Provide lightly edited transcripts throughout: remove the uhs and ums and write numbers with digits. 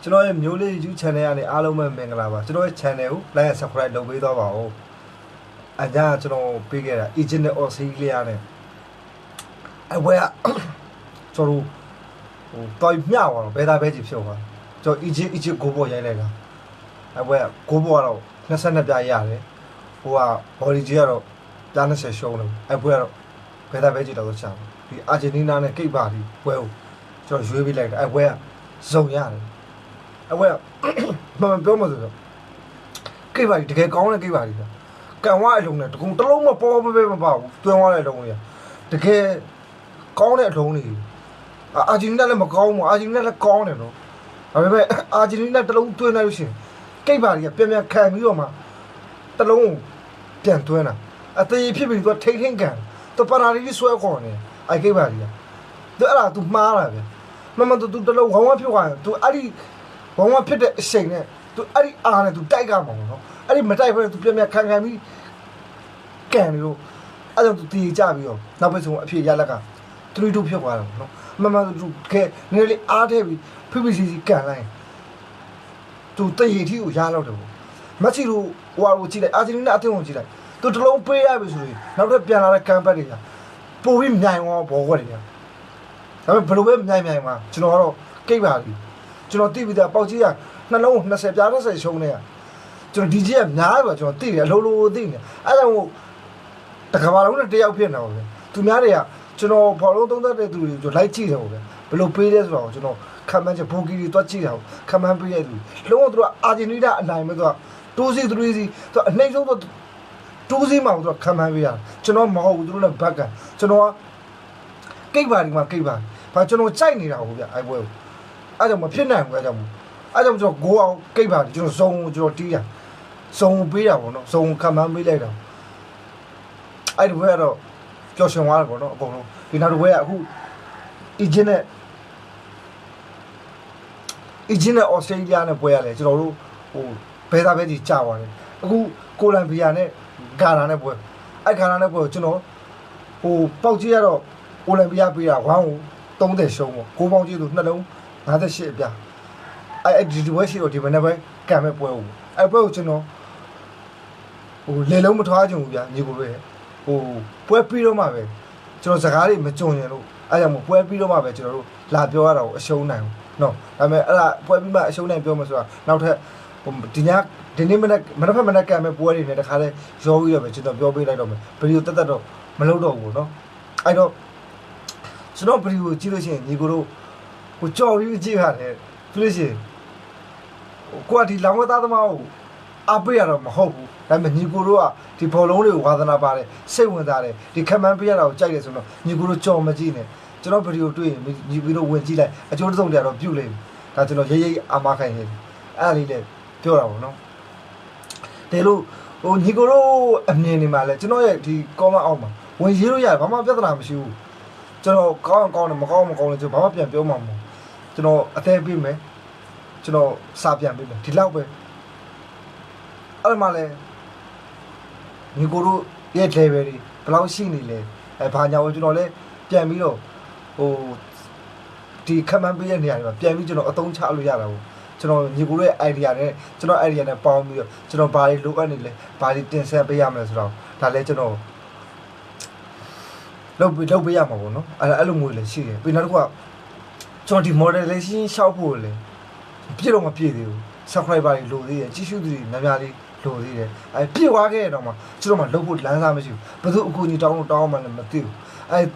ကျွန်တော်ရဲ့မျိုးလေး YouTube channel ကနေအားလုံးပဲမင်္ဂလာပါကျွန်တော်ရဲ့ channel ကို like and subscribe လုပ်ပေးသွားပါဦးအကြကျွန်တော်ပေးခဲ့တာ Agent Australia နဲ့အဝဲကျွန်တော်တော်မျှသွားတော့ဘယ်သားပဲကြည့်ဖြုတ်ပါကျွန်တော် Agent ကိုပေါ်ရိုက်လိုက်တာအဝဲကိုပေါ်ကတော့22ပြရတယ်ဟိုက body ကြီးကတော့ပြ20ရှုံးတယ်အဝဲကတော့ဘယ်သားပဲကြည့်တော့ချာဒီ Argentina နဲ့ကိတ်ပါဒီပွဲကိုကျွန်တော်ရွေးပေးလိုက်တာအဝဲကစုံရတယ်အဝဲမပြောမလို့ကိတ်ပါတကယ်ကောင်းတဲ့ကိတ်ပါဒီကန်ဝါအလုံးနဲ့တကုံတလုံးမပေါ်မပဲမပါဘူးတွင်းသွားတဲ့အလုံးကြီးတကယ်ကောင်းတဲ့အလုံးကြီးအာဂျင်တီးနားလည်းမကောင်းဘူးအာဂျင်တီးနားလည်းကောင်းတယ်နော်ဒါပေမဲ့အာဂျင်တီးနားတလုံးတွင်းလိုက်လို့ရှိရင်ကိတ်ပါကြီးပြန်ပြန်ခံပြီးတော့မှတလုံးပြန်တွင်းတာအသေးဖြစ်ပြီးသူထိတ်ထိတ်ကန်သူပနာရီဆွဲခေါ်နေအဲကိတ်ပါကြီးသူအဲ့ဒါ तू မှားလာဗျမမ तू တလုံးဝဝဖြစ်သွားတယ် तू အဲ့ဒီဝဝဖြစ်တဲ့အချိန်နဲ့ तू အဲ့ဒီအားနဲ့ तू တိုက်ကမှာနော်အဲ့ဒီမတိုက်ဘဲ तू ပြန်ပြန်ခံခံပြီးကန်နေလို့အဲ့ဒါ तू တီးကြပြီးတော့နောက်ပဲဆုံးအဖြစ်ရလက်က3-2ဖြစ်သွားတယ်နော်မမ तू ကဲနည်းလေးအားထဲပြီးဖိဖိစီစီကန်လိုက် तू တရေထီကိုရလောက်တယ်ပေါ့မက်ဆီလိုဟိုကိုကြည့်လိုက်အာဂျင်တီးနားအသင်းကိုကြည့်လိုက် तू တလုံးပေးရပြီဆိုရင်နောက်ထပ်ပြန်လာတဲ့ကန်ပတ်တွေကပိုပြီးမြိုင်သွားဘောကွက်တွေကဒါပေမဲ့ဘယ်လိုပဲမြိုင်မှာကျွန်တော်ကတော့ကိတ်ပါပြီကျွန်တော်တိပြီးသားပေါက်ကြီးကနှလုံး20ပြား20ရှုံးနေရကျွန်တော်ဒီကြီးကများပြီကျွန်တော်တိတယ်အလိုလိုတိနေအဲ့ဒါမို့တကဘာလုံးနဲ့တယောက်ဖြစ်နေပါပဲသူများတွေကကျွန်တော်ဘောလုံးသုံးသက်တဲ့သူတွေကျွန်တော်လိုက်ကြည့်တယ်ပေါ့ဗျဘယ်လိုပေးလဲဆိုတော့ကျွန်တော်ခံမှန်းချက်ဘူကီတွေတွက်ကြည့်တာခံမှန်းပေးရသူလုံးဝသူကအာဂျင်တီးနားအနိုင်ပဲသူက2-3စီသူအနှိမ့်ဆုံးတော့2-0မှာသူကခံမှန်းပေးရကျွန်တော်မဟုတ်ဘူးသူတို့လည်းဘက်ကကျွန်တော်ကကိတ်ပါဒီမှာကိတ်ပါဘာကျွန်တော်ကြိုက်နေတာဟုတ်ဗျအဲ့ပွဲကိုအဲ့ကြောင့်မဖြစ်နိုင်ဘူးအဲ့ကြောင့်ကျွန်တော်ဂိုးအောင်ကိတ်ပါကျွန်တော်ဇုံကိုကျွန်တော်တီးတာဇုံပေးတာပေါ့နော်ဇုံခံမှန်းပေးလိုက်တာအဲ့ဒီဘက်ကတော့ကြော်ရှင်သွားတယ်ပေါ့နော်အကုန်လုံးဒီနောက်တစ်ဘက်ကအခု Agent နဲ့ Australia နဲ့ပွဲရလဲကျွန်တော်တို့ဟိုဘဲသားပဲကြီးကြာသွားတယ်အခုကိုလံဘီယာနဲ့ဂါနာနဲ့ပွဲအဲ့ဂါနာနဲ့ပွဲကိုကျွန်တော်ဟိုပေါက်ကြီးကတော့အိုလံပီယာပေးတာ1ကို30ရှုံးပေါ့ကိုပေါင်းကြီးသူနှလုံး58အပြအဲ့ဒီပွဲရှိတော့ဒီမနေ့ပဲကံမဲ့ပွဲဦးအဲ့ပွဲကိုကျွန်တော်ဟိုလေလုံးမထွားကြုံဘူးဗျာညီကိုတွေဟိုပွဲပြီးတော့မှပဲကျွန်တော်စကားတွေမကြုံရင်လို့အဲ့ကြောင့်မို့ပွဲပြီးတော့မှပဲကျွန်တော်တို့လာပြောရတာကိုအရှုံးနိုင်ဘူးနော်ဒါပေမဲ့အဲ့ဒါပွဲပြီးမှအရှုံးနိုင်ပြောမှဆိုတာနောက်ထပ်ဟိုဒီနေ့မနေ့ကံမဲ့ပွဲတွေနဲ့တခါလဲရောပြီးတော့ပဲကျွန်တော်ပြောပေးလိုက်တော့မယ်ဗီဒီယိုတက်တော့မလုပ်တော့ဘူးနော်အဲ့တော့ကျွန်တော်ဗီဒီယိုကြည့်လို့ရှိရင်ညီကိုတို့ဟိုကြော်ပြီးကြည့်ရတယ်သူလို့ရှိရင်ကိုကဒီလောင်ဝသားသမားကိုအပေးရတော့မဟုတ်ဘူးဒါပေမဲ့ညီကိုတို့ကဒီဘောလုံးတွေကိုဝါသနာပါတယ်စိတ်ဝင်စားတယ်ဒီခက်မှန်းပေးရတာကိုကြိုက်တယ်ဆိုတော့ညီကိုတို့ကြော်မကြည့်နဲ့ကျွန်တော်ဗီဒီယိုတွေ့ရင်ညီကိုတို့ဝင်ကြည့်လိုက်အကျိုးတစ်စုံတည်းတော့ပြုတ်လိမ့်မယ်ဒါကျွန်တော်ရိပ်အာမခိုင်နေတယ်အဲ့ဒါလေးလည်းပြောတာပေါ့နော်ဒါလို့ဟိုညီကိုတို့အမြင်နေမှာလဲကျွန်တော်ရဲ့ဒီ comment အောက်မှာဝင်ရေးလို့ရတယ်ဘာမှပြဿနာမရှိဘူးကျွန်တော်ကောင်းတယ်မကောင်းလည်းကျွန်တော်ဘာမှပြန်ပြောမှာမဟုတ်ကျွန်တော်အသေးပေးမယ်ကျွန်တော်စာပြန်ပေးမယ်ဒီလောက်ပဲအဲ့မှာလဲညီကိုတို့ရဲ့ level တွေဘယ်လောက်ရှိနေလဲဘာညာကိုကျွန်တော်လဲပြန်ပြီးတော့ဟိုဒီခက်မှန်းပေးတဲ့နေရာတွေမှာပြန်ပြီးကျွန်တော်အသုံးချလို့ရတာပေါ့ကျွန်တော်ညီကိုရဲ့ idea နဲ့ကျွန်တော် idea နဲ့ပေါင်းပြီးတော့ကျွန်တော်ဘာတွေလိုအပ်နေလဲဘာတွေတင်ဆက်ပေးရမလဲဆိုတော့ဒါလည်းကျွန်တော်လုပ်ပေးရမှာပေါ့နော်အဲ့လိုမျိုးလည်းရှိတယ်ပြီးနောက်တစ်ခုကကျွန်တော်ဒီ modelization ရှောက်ဖို့လည်းပြည့်တော့မပြည့်သေးဘူး subscriber တွေလိုသေးတယ်ကြည့်ရှုသူတွေများများလေးလိုသေးတယ်ပြည့်သွားခဲ့တဲ့တော့မှကျွန်တော်မှလုပ်ဖို့လမ်းစားမရှိဘူးဘယ်သူအကူကြီးတောင်းမှလည်းမသိဘူး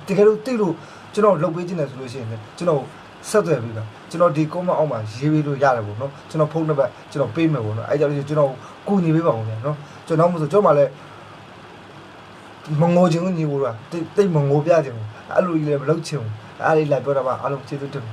တကယ်လို့သိလို့ကျွန်တော်လုပ်ပေးခြင်းတယ်ဆိုလို့ရှိရင်လည်းကျွန်တော်ဆက်သွယ်ပြီးပါကျွန်တော်ဒီ comment အောက်မှာရေးပေးလို့ရတယ်ပေါ့နော်ကျွန်တော်ဖုန်းနံပါတ်ကျွန်တော်ပေးမယ်ပေါ့နော်အဲ့ကြောင့်ကျွန်တော်ကူညီပေးပါဦးဗျာနော်ကျွန်တော်မှဆိုကျွန်တော်မှလည်းမငိုချင်ဘူးညီကိုကတိတ်မငိုပြချင်ဘူးအဲ့လိုကြီးလည်းမလုပ်ချင်ဘူးအဲ့လေးလိုက်ပြောတာပါအားလုံးကျေးဇူးတင်